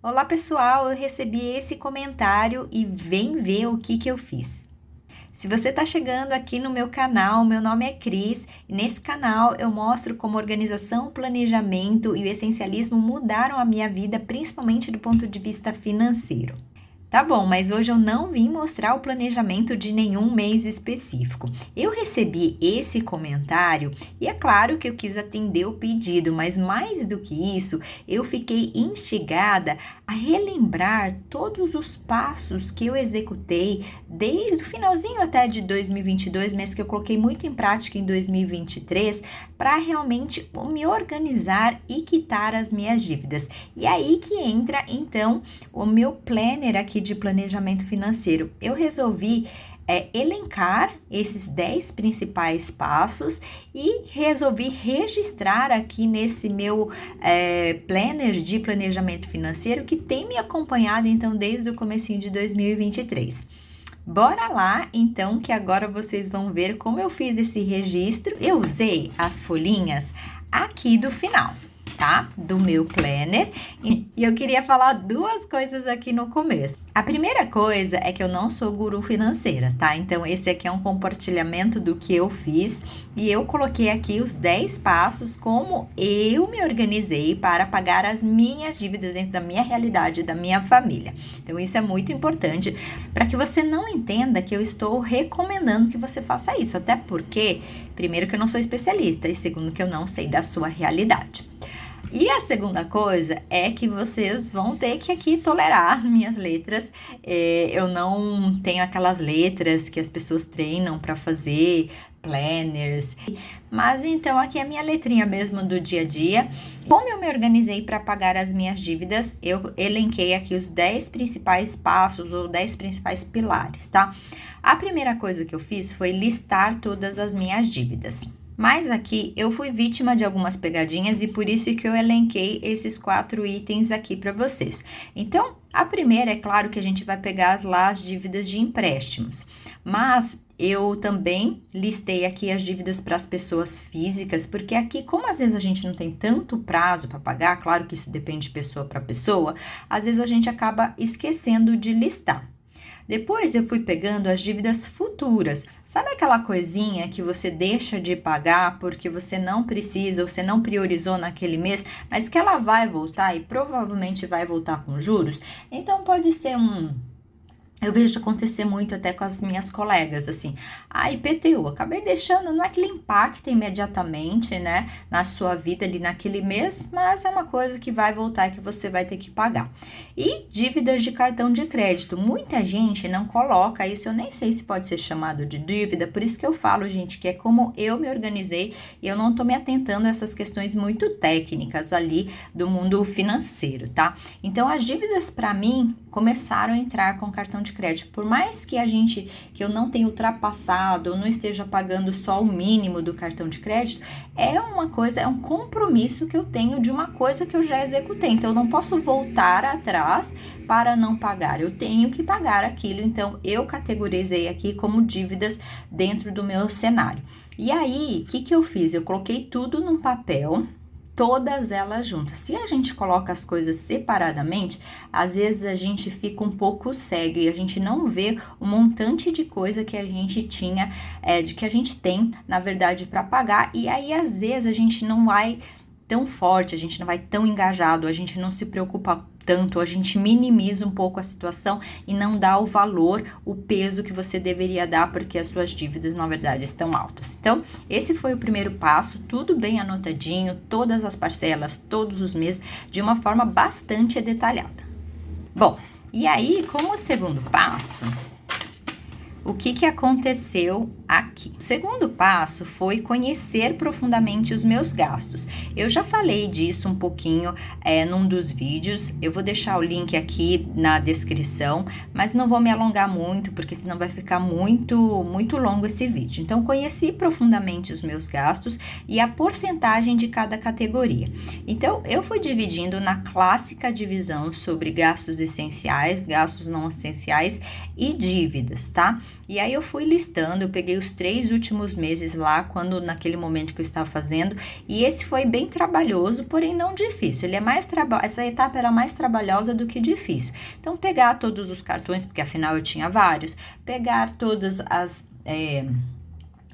Olá pessoal, eu recebi esse comentário e vem ver o que eu fiz. Se você está chegando aqui no meu canal, meu nome é Cris e nesse canal eu mostro como organização, planejamento e o essencialismo mudaram a minha vida, principalmente do ponto de vista financeiro. Tá bom, mas hoje eu não vim mostrar o planejamento de nenhum mês específico. Eu recebi esse comentário e é claro que eu quis atender o pedido, mas mais do que isso, eu fiquei instigada a relembrar todos os passos que eu executei desde o finalzinho até de 2022, mas que eu coloquei muito em prática em 2023 para realmente me organizar e quitar as minhas dívidas. E aí que entra então o meu planner aqui de planejamento financeiro. Eu resolvi elencar esses 10 principais passos e resolvi registrar aqui nesse meu planner de planejamento financeiro que tem me acompanhado então desde o comecinho de 2023. Bora lá, então, que agora vocês vão ver como eu fiz esse registro. Eu usei as folhinhas aqui do final, tá? Do meu planner. E eu queria falar duas coisas aqui no começo. A primeira coisa é que eu não sou guru financeira, tá? Então, esse aqui é um compartilhamento do que eu fiz e eu coloquei aqui os 10 passos como eu me organizei para pagar as minhas dívidas dentro da minha realidade, da minha família. Então, isso é muito importante para que você não entenda que eu estou recomendando que você faça isso, até porque, primeiro, que eu não sou especialista e segundo, que eu não sei da sua realidade. E a segunda coisa é que vocês vão ter que aqui tolerar as minhas letras. Eu não tenho aquelas letras que as pessoas treinam para fazer planners, mas então aqui é a minha letrinha mesmo do dia a dia. Como eu me organizei para pagar as minhas dívidas, eu elenquei aqui os 10 principais passos ou 10 principais pilares, tá? A primeira coisa que eu fiz foi listar todas as minhas dívidas. Mas aqui eu fui vítima de algumas pegadinhas e por isso que eu elenquei esses 4 itens aqui para vocês. Então, a primeira, é claro que a gente vai pegar lá as dívidas de empréstimos, mas eu também listei aqui as dívidas para as pessoas físicas, porque aqui, como às vezes a gente não tem tanto prazo para pagar, claro que isso depende de pessoa para pessoa, às vezes a gente acaba esquecendo de listar. Depois eu fui pegando as dívidas futuras. Sabe aquela coisinha que você deixa de pagar porque você não precisa ou você não priorizou naquele mês, mas que ela vai voltar e provavelmente vai voltar com juros? Então pode ser eu vejo acontecer muito até com as minhas colegas, assim, IPTU, acabei deixando, não é que ele impacta imediatamente, né, na sua vida ali naquele mês, mas é uma coisa que vai voltar e que você vai ter que pagar. E dívidas de cartão de crédito, muita gente não coloca isso, eu nem sei se pode ser chamado de dívida, por isso que eu falo, gente, que é como eu me organizei e eu não tô me atentando a essas questões muito técnicas ali do mundo financeiro, tá? Então, as dívidas para mim começaram a entrar com cartão de crédito, por mais que eu não tenha ultrapassado, ou não esteja pagando só o mínimo do cartão de crédito, é uma coisa, é um compromisso que eu tenho de uma coisa que eu já executei, então eu não posso voltar atrás para não pagar, eu tenho que pagar aquilo, então eu categorizei aqui como dívidas dentro do meu cenário. E aí, o que eu fiz? Eu coloquei tudo num papel, todas elas juntas. Se a gente coloca as coisas separadamente, às vezes a gente fica um pouco cego e a gente não vê o montante de coisa que a gente tinha, que a gente tem, na verdade, para pagar. E aí, às vezes, a gente não vai tão forte, a gente não vai tão engajado, a gente não se preocupa tanto, a gente minimiza um pouco a situação e não dá o valor, o peso que você deveria dar, porque as suas dívidas, na verdade, estão altas. Então, esse foi o primeiro passo, tudo bem anotadinho, todas as parcelas, todos os meses, de uma forma bastante detalhada. Bom, e aí, como segundo passo, o que aconteceu aqui? O segundo passo foi conhecer profundamente os meus gastos. Eu já falei disso um pouquinho num dos vídeos, eu vou deixar o link aqui na descrição, mas não vou me alongar muito, porque senão vai ficar muito longo esse vídeo. Então, conheci profundamente os meus gastos e a porcentagem de cada categoria. Então, eu fui dividindo na clássica divisão sobre gastos essenciais, gastos não essenciais e dívidas, tá? E aí eu fui listando, eu peguei os 3 últimos meses lá, naquele momento que eu estava fazendo, e esse foi bem trabalhoso, porém não difícil. Essa etapa era mais trabalhosa do que difícil. Então, pegar todos os cartões, porque afinal eu tinha vários, pegar todas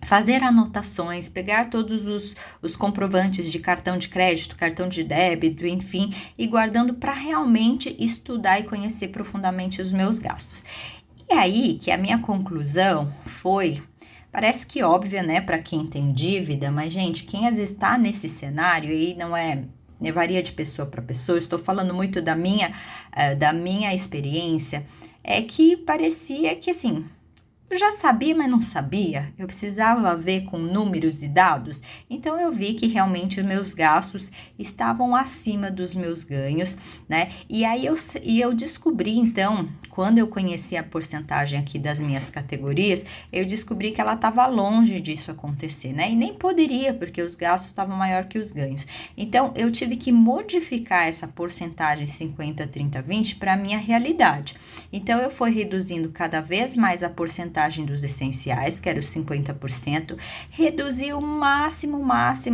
fazer anotações, pegar todos os comprovantes de cartão de crédito, cartão de débito, enfim, e guardando para realmente estudar e conhecer profundamente os meus gastos. E aí que a minha conclusão foi, parece que óbvia, né, para quem tem dívida, mas gente, quem às vezes está nesse cenário, e não é, varia de pessoa para pessoa, eu estou falando muito da minha experiência, é que parecia que assim, eu já sabia, mas não sabia. Eu precisava ver com números e dados. Então, eu vi que realmente os meus gastos estavam acima dos meus ganhos, né? E aí eu descobri, então, quando eu conheci a porcentagem aqui das minhas categorias, eu descobri que ela estava longe disso acontecer, né? E nem poderia, porque os gastos estavam maior que os ganhos. Então, eu tive que modificar essa porcentagem 50, 30, 20 para a minha realidade. Então, eu fui reduzindo cada vez mais a porcentagem dos essenciais, que era os 50%, reduzi o máximo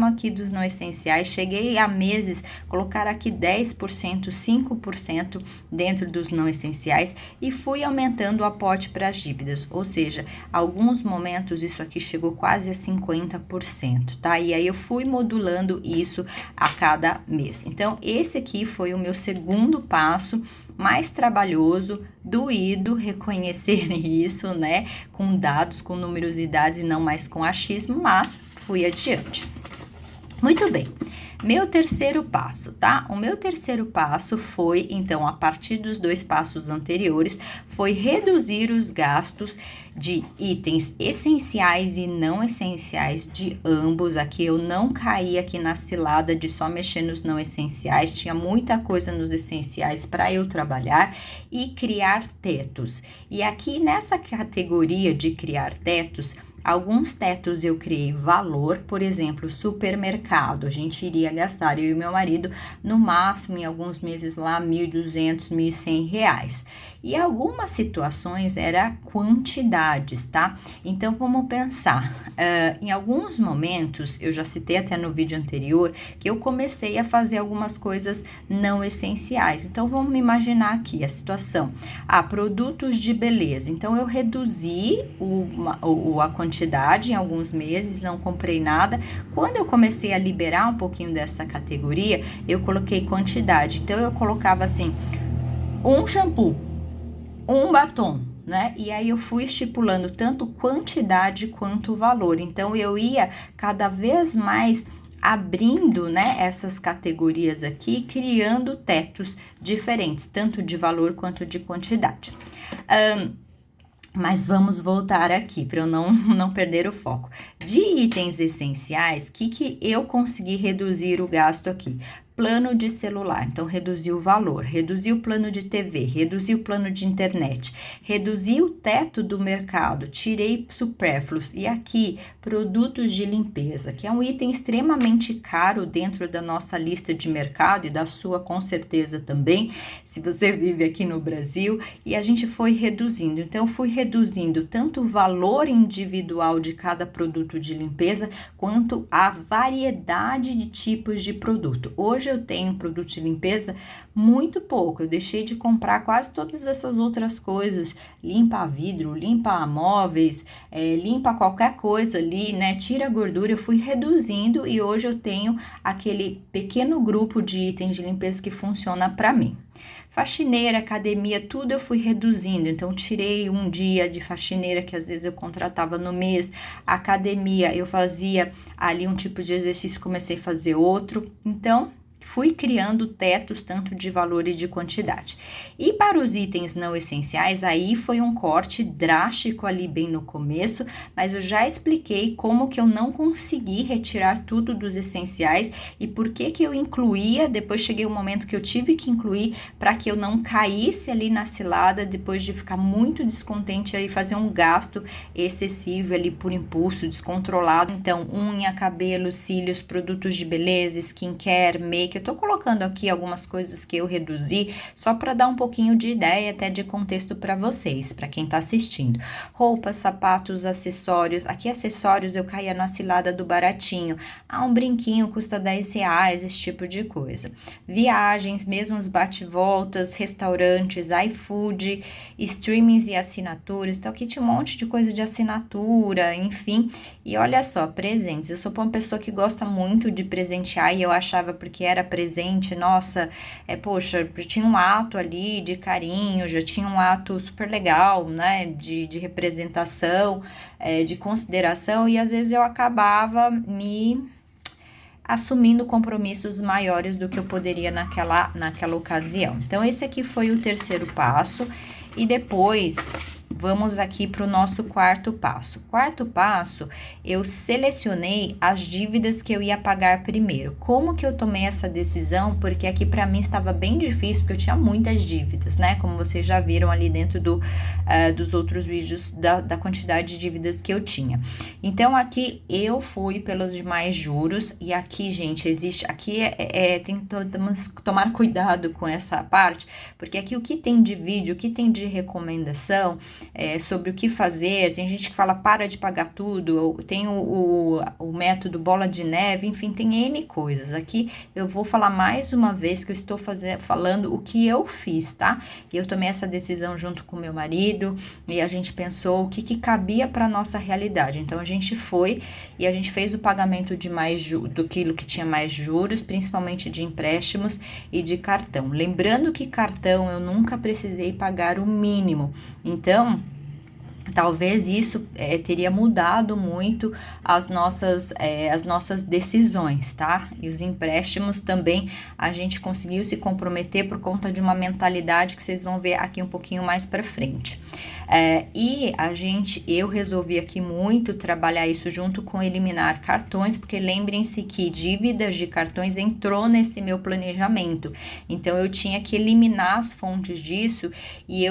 aqui dos não essenciais, cheguei a meses colocar aqui 10%, 5% dentro dos não essenciais e fui aumentando o aporte para as dívidas, ou seja, alguns momentos isso aqui chegou quase a 50%, tá? E aí eu fui modulando isso a cada mês. Então, esse aqui foi o meu segundo passo, mais trabalhoso, doído reconhecer isso, né? Com dados, com numerosidades e não mais com achismo, mas fui adiante. Muito bem. Meu terceiro passo, tá? O meu terceiro passo foi, então, a partir dos 2 passos anteriores, foi reduzir os gastos de itens essenciais e não essenciais de ambos. Aqui eu não caí aqui na cilada de só mexer nos não essenciais, tinha muita coisa nos essenciais para eu trabalhar e criar tetos. E aqui nessa categoria de criar tetos, alguns tetos eu criei valor, por exemplo, supermercado, a gente iria gastar, eu e meu marido, no máximo em alguns meses lá, R$1.200, R$1.100. E algumas situações era quantidades, tá? Então, vamos pensar, em alguns momentos, eu já citei até no vídeo anterior, que eu comecei a fazer algumas coisas não essenciais. Então, vamos imaginar aqui a situação. Produtos de beleza. Então, eu reduzi a quantidade em alguns meses, não comprei nada. Quando eu comecei a liberar um pouquinho dessa categoria, eu coloquei quantidade. Então, eu colocava assim, um shampoo, um batom, né? E aí eu fui estipulando tanto quantidade quanto valor. Então, eu ia cada vez mais abrindo, né, essas categorias aqui, criando tetos diferentes, tanto de valor quanto de quantidade. Mas vamos voltar aqui para eu não perder o foco. De itens essenciais, o que eu consegui reduzir o gasto aqui? Plano de celular, então reduzi o valor, reduzi o plano de TV, reduzi o plano de internet, reduzi o teto do mercado, tirei supérfluos e aqui produtos de limpeza, que é um item extremamente caro dentro da nossa lista de mercado e da sua com certeza também, se você vive aqui no Brasil, e a gente foi reduzindo. Então, fui reduzindo tanto o valor individual de cada produto de limpeza, quanto a variedade de tipos de produto. Hoje eu tenho produto de limpeza muito pouco, eu deixei de comprar quase todas essas outras coisas, limpa vidro, limpa móveis, limpa qualquer coisa ali, né, tira a gordura, eu fui reduzindo e hoje eu tenho aquele pequeno grupo de itens de limpeza que funciona para mim. Faxineira, academia, tudo eu fui reduzindo, então tirei um dia de faxineira que às vezes eu contratava no mês, academia eu fazia ali um tipo de exercício, comecei a fazer outro, então fui criando tetos tanto de valor e de quantidade. E para os itens não essenciais, aí foi um corte drástico ali bem no começo, mas eu já expliquei como que eu não consegui retirar tudo dos essenciais e por que eu incluía, depois cheguei um momento que eu tive que incluir para que eu não caísse ali na cilada depois de ficar muito descontente aí fazer um gasto excessivo ali por impulso, descontrolado. Então, unha, cabelo, cílios, produtos de beleza, skincare, make que eu tô colocando aqui algumas coisas que eu reduzi, só para dar um pouquinho de ideia, até de contexto para vocês, para quem tá assistindo. Roupas, sapatos, acessórios. Aqui acessórios eu caía na cilada do baratinho. Um brinquinho custa R$10, esse tipo de coisa. Viagens, mesmo os bate-voltas, restaurantes, iFood, streamings e assinaturas. Então aqui tinha um monte de coisa de assinatura, enfim. E olha só, presentes. Eu sou uma pessoa que gosta muito de presentear e eu achava porque era presente, nossa, poxa, tinha um ato ali de carinho, já tinha um ato super legal, né, de representação, de consideração, e às vezes eu acabava me assumindo compromissos maiores do que eu poderia naquela ocasião. Então, esse aqui foi o terceiro passo, e depois vamos aqui para o nosso quarto passo. Quarto passo, eu selecionei as dívidas que eu ia pagar primeiro. Como que eu tomei essa decisão? Porque aqui para mim estava bem difícil, porque eu tinha muitas dívidas, né? Como vocês já viram ali dentro dos outros vídeos da quantidade de dívidas que eu tinha. Então aqui eu fui pelos demais juros, e aqui, gente, tem que tomar cuidado com essa parte, porque aqui o que tem de vídeo, o que tem de recomendação, sobre o que fazer, tem gente que fala para de pagar tudo, tem o método bola de neve, enfim, tem N coisas. Aqui eu vou falar mais uma vez que eu estou falando o que eu fiz, tá? E eu tomei essa decisão junto com meu marido, e a gente pensou o que cabia para nossa realidade. Então a gente foi e a gente fez o pagamento de do que tinha mais juros, principalmente de empréstimos e de cartão. Lembrando que cartão eu nunca precisei pagar o mínimo, então talvez isso teria mudado muito as nossas decisões, tá? E os empréstimos também a gente conseguiu se comprometer por conta de uma mentalidade que vocês vão ver aqui um pouquinho mais para frente. E eu resolvi aqui muito trabalhar isso junto com eliminar cartões, porque lembrem-se que dívidas de cartões entrou nesse meu planejamento. Então eu tinha que eliminar as fontes disso, e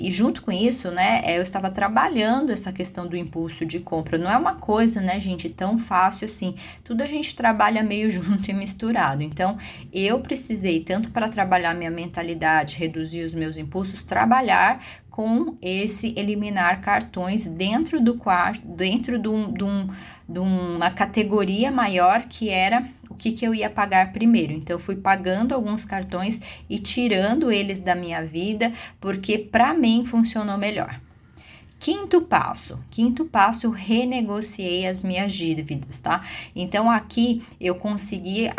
junto com isso, né, eu estava trabalhando essa questão do impulso de compra. Não é uma coisa, né, gente, tão fácil assim. Tudo a gente trabalha meio junto e misturado. Então eu precisei, tanto para trabalhar minha mentalidade, reduzir os meus impulsos, trabalhar com esse eliminar cartões dentro do quarto, dentro de uma categoria maior, que era o que eu ia pagar primeiro. Então eu fui pagando alguns cartões e tirando eles da minha vida, porque para mim funcionou melhor. Quinto passo, eu renegociei as minhas dívidas, tá? Então aqui eu consegui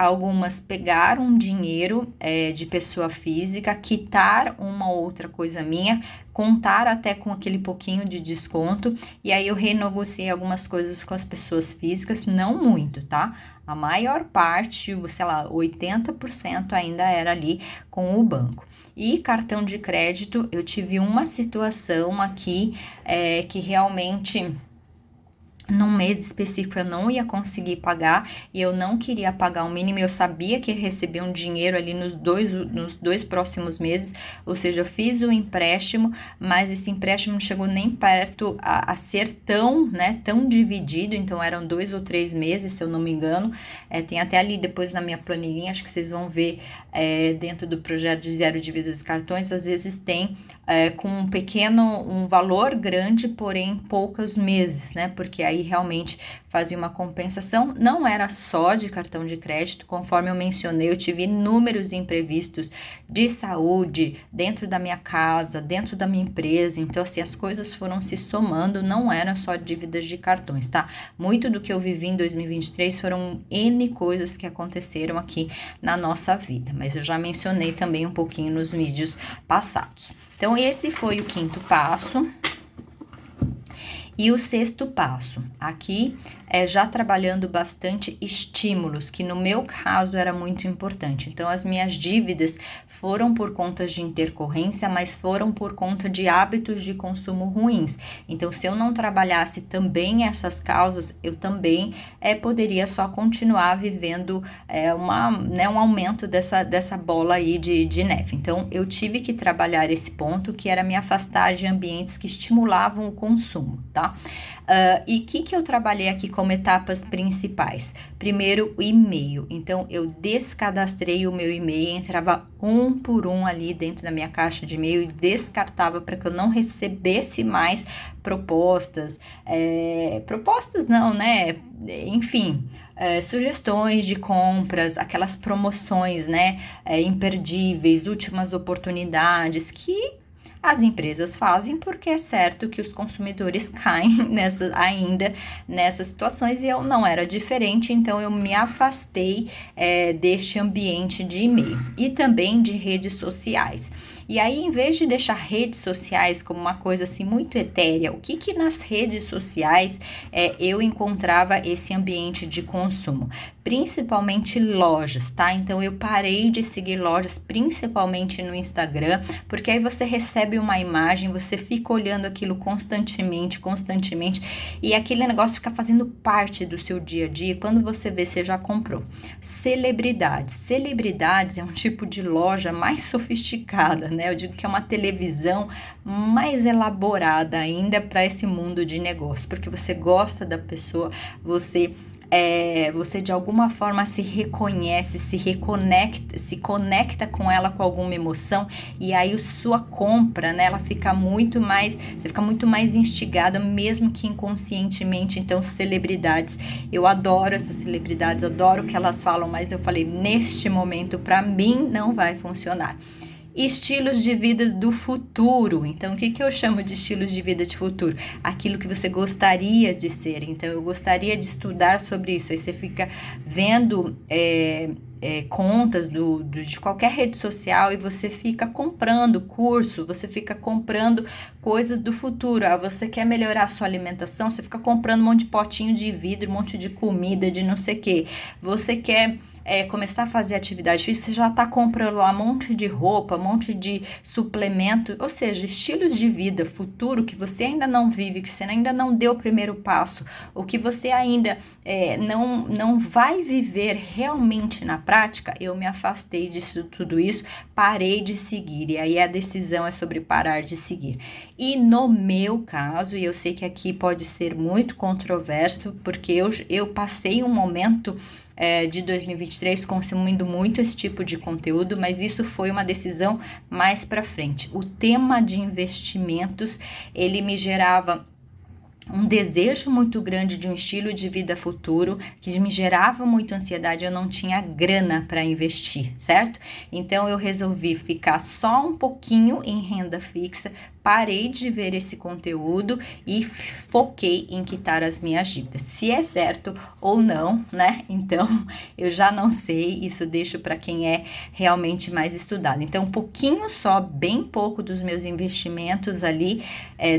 pegar um dinheiro de pessoa física, quitar uma outra coisa minha, contar até com aquele pouquinho de desconto, e aí eu renegociei algumas coisas com as pessoas físicas, não muito, tá? A maior parte, sei lá, 80% ainda era ali com o banco. E cartão de crédito, eu tive uma situação aqui que realmente, num mês específico, eu não ia conseguir pagar, e eu não queria pagar o mínimo. Eu sabia que ia receber um dinheiro ali nos dois próximos meses, ou seja, eu fiz o empréstimo, mas esse empréstimo não chegou nem perto a ser tão dividido. Então eram 2 ou 3 meses, se eu não me engano. Tem até ali depois na minha planilhinha, acho que vocês vão ver dentro do projeto de zero dívidas e cartões, às vezes tem com um valor grande, porém poucos meses, né? Porque aí realmente fazia uma compensação. Não era só de cartão de crédito, conforme eu mencionei, eu tive inúmeros imprevistos de saúde dentro da minha casa, dentro da minha empresa. Então, assim, as coisas foram se somando, não era só dívidas de cartões, tá? Muito do que eu vivi em 2023 foram N coisas que aconteceram aqui na nossa vida, mas eu já mencionei também um pouquinho nos vídeos passados. Então, esse foi o quinto passo. E o sexto passo, aqui já trabalhando bastante estímulos, que no meu caso era muito importante. Então, as minhas dívidas foram por conta de intercorrência, mas foram por conta de hábitos de consumo ruins. Então, se eu não trabalhasse também essas causas, eu também poderia só continuar vivendo um aumento dessa bola aí de neve. Então, eu tive que trabalhar esse ponto, que era me afastar de ambientes que estimulavam o consumo, tá? E o que eu trabalhei aqui como etapas principais. Primeiro, o e-mail. Então, eu descadastrei o meu e-mail, entrava um por um ali dentro da minha caixa de e-mail e descartava para que eu não recebesse mais propostas. Propostas não, né? Enfim, sugestões de compras, aquelas promoções, né? Imperdíveis, últimas oportunidades que as empresas fazem porque é certo que os consumidores caem ainda nessas situações e eu não era diferente, então eu me afastei deste ambiente de e-mail e também de redes sociais. E aí, em vez de deixar redes sociais como uma coisa assim muito etérea, o que nas redes sociais eu encontrava esse ambiente de consumo? Principalmente lojas, tá? Então eu parei de seguir lojas, principalmente no Instagram, porque aí você recebe uma imagem, você fica olhando aquilo constantemente, e aquele negócio fica fazendo parte do seu dia a dia. Quando você vê, você já comprou. Celebridades é um tipo de loja mais sofisticada, né? Eu digo que é uma televisão mais elaborada ainda para esse mundo de negócio, porque você gosta da pessoa, você de alguma forma se reconhece, se conecta com ela com alguma emoção, e aí sua compra, né, você fica muito mais instigada, mesmo que inconscientemente. Então, celebridades, eu adoro essas celebridades, adoro o que elas falam, mas eu falei, neste momento, para mim, não vai funcionar. Estilos de vida do futuro. Então, o que eu chamo de estilos de vida de futuro? Aquilo que você gostaria de ser. Então, eu gostaria de estudar sobre isso. Aí você fica vendo contas de qualquer rede social e você fica comprando curso, você fica comprando coisas do futuro. Você quer melhorar a sua alimentação, você fica comprando um monte de potinho de vidro, um monte de comida, de não sei o que. Você quer começar a fazer atividade física, você já está comprando lá um monte de roupa, um monte de suplemento, ou seja, estilos de vida futuro que você ainda não vive, que você ainda não deu o primeiro passo, ou que você ainda não vai viver realmente na prática. Eu me afastei disso, tudo isso, parei de seguir, e aí a decisão é sobre parar de seguir. E no meu caso, e eu sei que aqui pode ser muito controverso, porque eu passei um momento de 2023 consumindo muito esse tipo de conteúdo, mas isso foi uma decisão mais para frente. O tema de investimentos, ele me gerava um desejo muito grande de um estilo de vida futuro, que me gerava muita ansiedade, eu não tinha grana para investir, certo? Então eu resolvi ficar só um pouquinho em renda fixa, parei de ver esse conteúdo e foquei em quitar as minhas dívidas. Se é certo ou não, né? Então eu já não sei, isso deixo para quem é realmente mais estudado. Então um pouquinho só, bem pouco dos meus investimentos ali,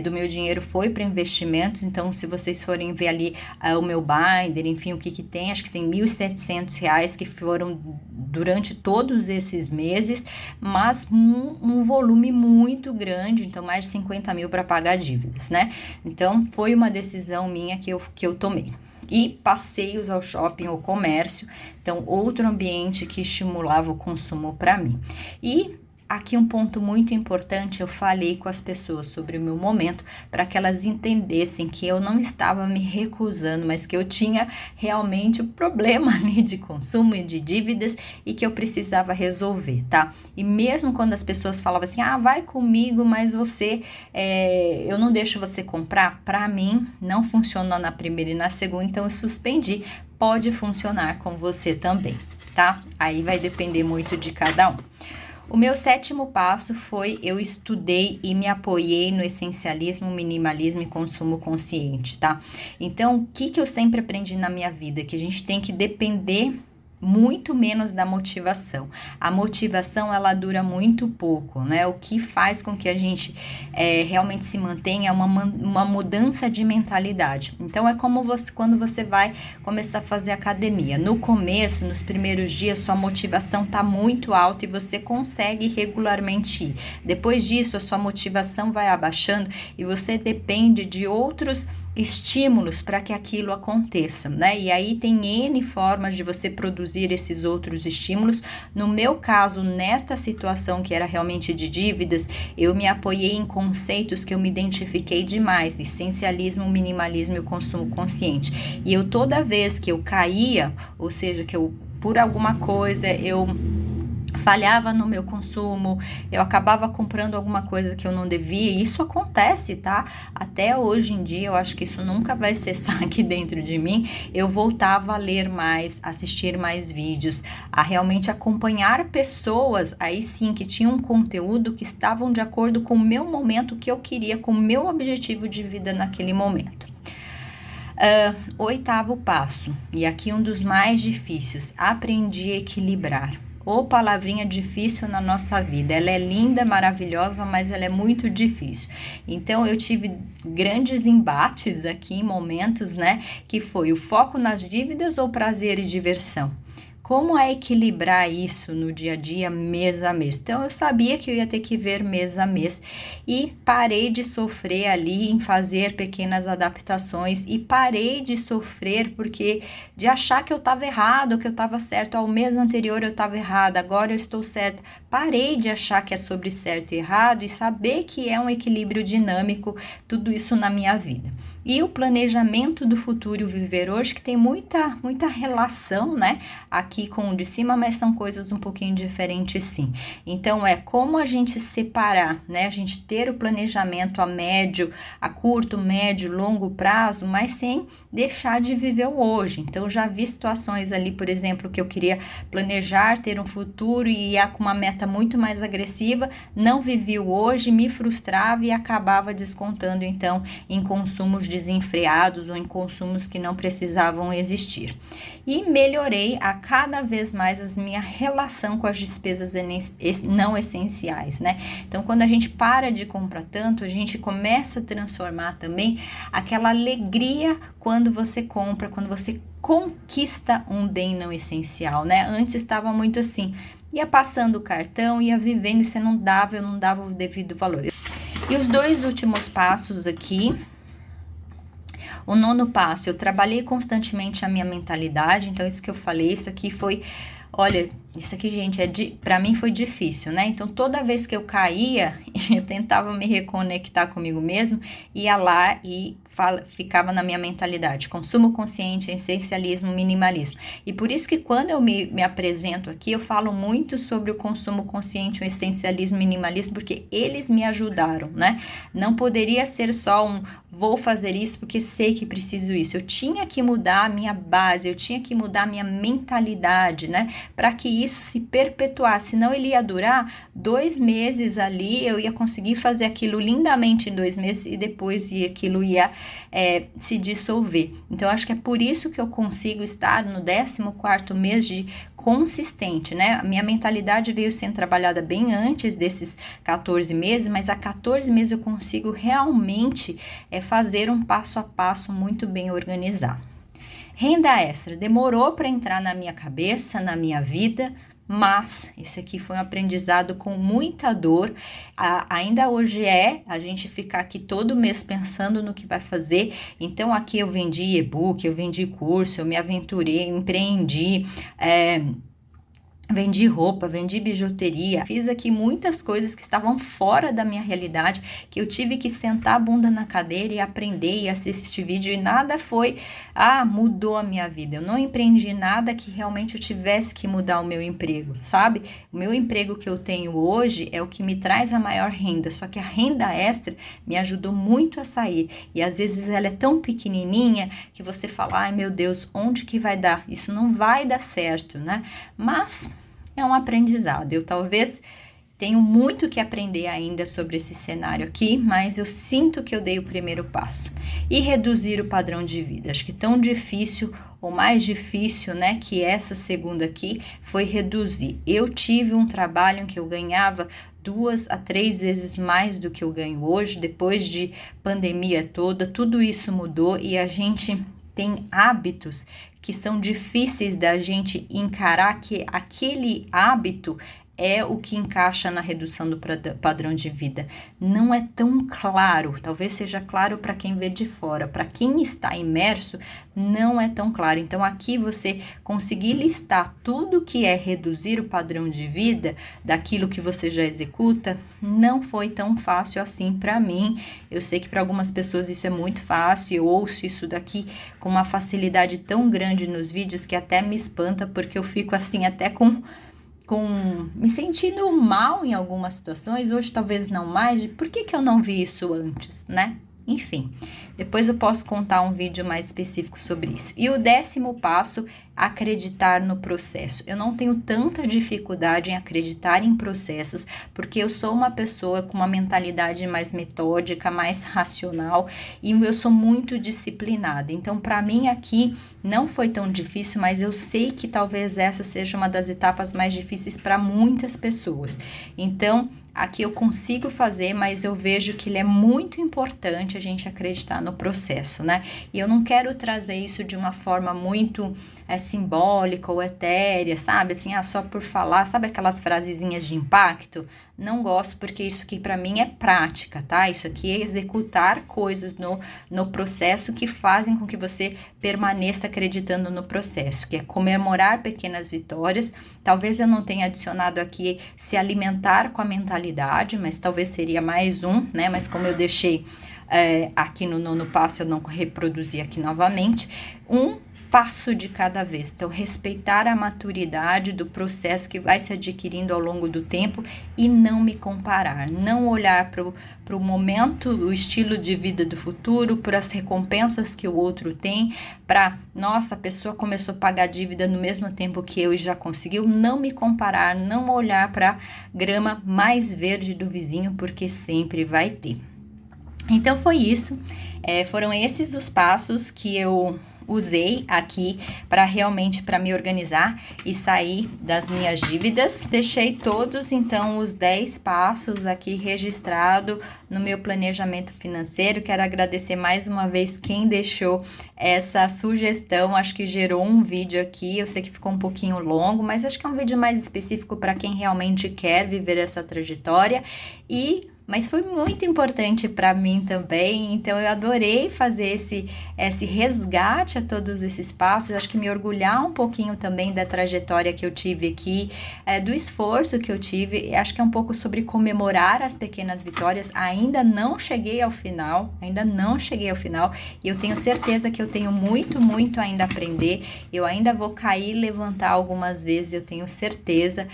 do meu dinheiro foi para investimentos. Então se vocês forem ver ali o meu binder, enfim, o que tem, acho que tem R$1.700 que foram durante todos esses meses, mas um volume muito grande, então mais de 50 mil para pagar dívidas, né? Então foi uma decisão minha que eu tomei. E passeios ao shopping ou comércio, então outro ambiente que estimulava o consumo para mim. E aqui um ponto muito importante, eu falei com as pessoas sobre o meu momento para que elas entendessem que eu não estava me recusando, mas que eu tinha realmente um problema ali de consumo e de dívidas e que eu precisava resolver, tá? E mesmo quando as pessoas falavam assim, vai comigo, mas eu não deixo você comprar, para mim não funcionou na primeira e na segunda, então eu suspendi. Pode funcionar com você também, tá? Aí vai depender muito de cada um. O meu 7º passo foi: eu estudei e me apoiei no essencialismo, minimalismo e consumo consciente, tá? Então, o que eu sempre aprendi na minha vida? Que a gente tem que depender muito menos da motivação. A motivação, ela dura muito pouco, né? O que faz com que a gente realmente se mantenha é uma mudança de mentalidade. Então, é como quando você vai começar a fazer academia. No começo, nos primeiros dias, sua motivação tá muito alta e você consegue regularmente ir. Depois disso, a sua motivação vai abaixando e você depende de outros estímulos para que aquilo aconteça, né? E aí tem N formas de você produzir esses outros estímulos. No meu caso, nesta situação que era realmente de dívidas, eu me apoiei em conceitos que eu me identifiquei demais: essencialismo, minimalismo e o consumo consciente. E eu, toda vez que eu caía, ou seja, que eu, por alguma coisa, eu falhava no meu consumo, eu acabava comprando alguma coisa que eu não devia, e isso acontece, tá? Até hoje em dia, eu acho que isso nunca vai cessar aqui dentro de mim. Eu voltava a ler mais, assistir mais vídeos, a realmente acompanhar pessoas, aí sim, que tinham um conteúdo que estavam de acordo com o meu momento, que eu queria, com o meu objetivo de vida naquele momento. Oitavo passo, e aqui um dos mais difíceis: aprendi a equilibrar. Ou palavrinha difícil na nossa vida. Ela é linda, maravilhosa, mas ela é muito difícil. Então eu tive grandes embates aqui, momentos, né? Que foi o foco nas dívidas ou prazer e diversão? Como é equilibrar isso no dia a dia, mês a mês? Então eu sabia que eu ia ter que ver mês a mês e parei de sofrer ali em fazer pequenas adaptações, e parei de sofrer porque de achar que eu estava errado, que eu estava certo. Ao mês anterior eu estava errada, agora eu estou certa. Parei de achar que é sobre certo e errado e saber que é um equilíbrio dinâmico, tudo isso na minha vida. E o planejamento do futuro e o viver hoje, que tem muita relação, né, aqui com o de cima, mas são coisas um pouquinho diferentes, sim. Então, é como a gente separar, né, a gente ter o planejamento a curto, médio, longo prazo, mas sem deixar de viver o hoje. Então, já vi situações ali, por exemplo, que eu queria planejar, ter um futuro e ia com uma meta muito mais agressiva, não vivi o hoje, me frustrava e acabava descontando, então, em consumos desenfreados ou em consumos que não precisavam existir. E melhorei a cada vez mais a minha relação com as despesas não essenciais, né? Então, quando a gente para de comprar tanto, a gente começa a transformar também aquela alegria quando você compra, quando você conquista um bem não essencial, né? Antes estava muito assim, ia passando o cartão, ia vivendo e você eu não dava o devido valor. E os dois últimos passos aqui. O nono passo: eu trabalhei constantemente a minha mentalidade. Então, isso que eu falei, isso aqui foi... Olha, isso aqui, gente, pra mim foi difícil, né? Então, toda vez que eu caía, eu tentava me reconectar comigo mesmo, ia lá e ficava na minha mentalidade: consumo consciente, essencialismo, minimalismo. E por isso que quando eu me apresento aqui, eu falo muito sobre o consumo consciente, o essencialismo, minimalismo, porque eles me ajudaram, né? Não poderia ser só vou fazer isso porque sei que preciso isso. Eu tinha que mudar a minha base, eu tinha que mudar a minha mentalidade, né? Para que isso se perpetuasse. Senão ele ia durar 2 meses ali, eu ia conseguir fazer aquilo lindamente em 2 meses e depois aquilo ia se dissolver. Então, acho que é por isso que eu consigo estar no 14º mês de consistente, né? A minha mentalidade veio sendo trabalhada bem antes desses 14 meses, mas há 14 meses eu consigo realmente fazer um passo a passo muito bem organizado. Renda extra demorou para entrar na minha cabeça, na minha vida, mas esse aqui foi um aprendizado com muita dor. Ainda hoje a gente ficar aqui todo mês pensando no que vai fazer. Então aqui eu vendi e-book, eu vendi curso, eu me aventurei, empreendi, vendi roupa, vendi bijuteria, fiz aqui muitas coisas que estavam fora da minha realidade, que eu tive que sentar a bunda na cadeira e aprender e assistir vídeo, e nada foi, mudou a minha vida. Eu não empreendi nada que realmente eu tivesse que mudar o meu emprego, sabe? O meu emprego que eu tenho hoje é o que me traz a maior renda, só que a renda extra me ajudou muito a sair, e às vezes ela é tão pequenininha que você fala: ai meu Deus, onde que vai dar? Isso não vai dar certo, né? Mas é um aprendizado. Eu talvez tenho muito que aprender ainda sobre esse cenário aqui, mas eu sinto que eu dei o primeiro passo. E reduzir o padrão de vida. Acho que tão difícil, ou mais difícil, né, que essa segunda aqui, foi reduzir. Eu tive um trabalho em que eu ganhava 2 a 3 vezes mais do que eu ganho hoje, depois de pandemia toda, tudo isso mudou e a gente tem hábitos que são difíceis da gente encarar, que aquele hábito é o que encaixa na redução do padrão de vida. Não é tão claro, talvez seja claro para quem vê de fora, para quem está imerso, não é tão claro. Então, aqui você conseguir listar tudo que é reduzir o padrão de vida daquilo que você já executa, não foi tão fácil assim para mim. Eu sei que para algumas pessoas isso é muito fácil, eu ouço isso daqui com uma facilidade tão grande nos vídeos que até me espanta, porque eu fico assim até com me sentindo mal em algumas situações, hoje talvez não mais, de por que eu não vi isso antes, né? Enfim, depois eu posso contar um vídeo mais específico sobre isso. E o 10º passo, acreditar no processo. Eu não tenho tanta dificuldade em acreditar em processos, porque eu sou uma pessoa com uma mentalidade mais metódica, mais racional, e eu sou muito disciplinada. Então, para mim aqui não foi tão difícil, mas eu sei que talvez essa seja uma das etapas mais difíceis para muitas pessoas. Então, aqui eu consigo fazer, mas eu vejo que ele é muito importante a gente acreditar no processo, né? E eu não quero trazer isso de uma forma muito simbólica ou etérea, sabe? Assim, só por falar, sabe aquelas frasezinhas de impacto? Não gosto, porque isso aqui para mim é prática, tá? Isso aqui é executar coisas no processo que fazem com que você permaneça acreditando no processo, que é comemorar pequenas vitórias. Talvez eu não tenha adicionado aqui se alimentar com a mentalidade, mas talvez seria mais um, né? Mas como eu deixei aqui no 9º passo, eu não reproduzi aqui novamente, um passo de cada vez. Então, respeitar a maturidade do processo que vai se adquirindo ao longo do tempo e não me comparar, não olhar para o momento, o estilo de vida do futuro, para as recompensas que o outro tem, nossa, a pessoa começou a pagar dívida no mesmo tempo que eu e já conseguiu, não me comparar, não olhar para a grama mais verde do vizinho, porque sempre vai ter. Então, foi isso. Foram esses os passos que eu usei aqui para me organizar e sair das minhas dívidas. Deixei todos, então, os 10 passos aqui registrado no meu planejamento financeiro. Quero agradecer mais uma vez quem deixou essa sugestão. Acho que gerou um vídeo aqui. Eu sei que ficou um pouquinho longo, mas acho que é um vídeo mais específico para quem realmente quer viver essa trajetória. Mas foi muito importante para mim também, então eu adorei fazer esse resgate a todos esses passos, acho que me orgulhar um pouquinho também da trajetória que eu tive aqui, do esforço que eu tive, acho que é um pouco sobre comemorar as pequenas vitórias. Ainda não cheguei ao final, e eu tenho certeza que eu tenho muito, muito ainda a aprender, eu ainda vou cair e levantar algumas vezes, eu tenho certeza,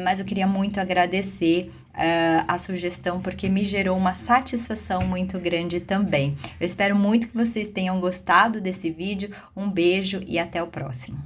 mas eu queria muito agradecer a sugestão, porque me gerou uma satisfação muito grande também. Eu espero muito que vocês tenham gostado desse vídeo. Um beijo e até o próximo.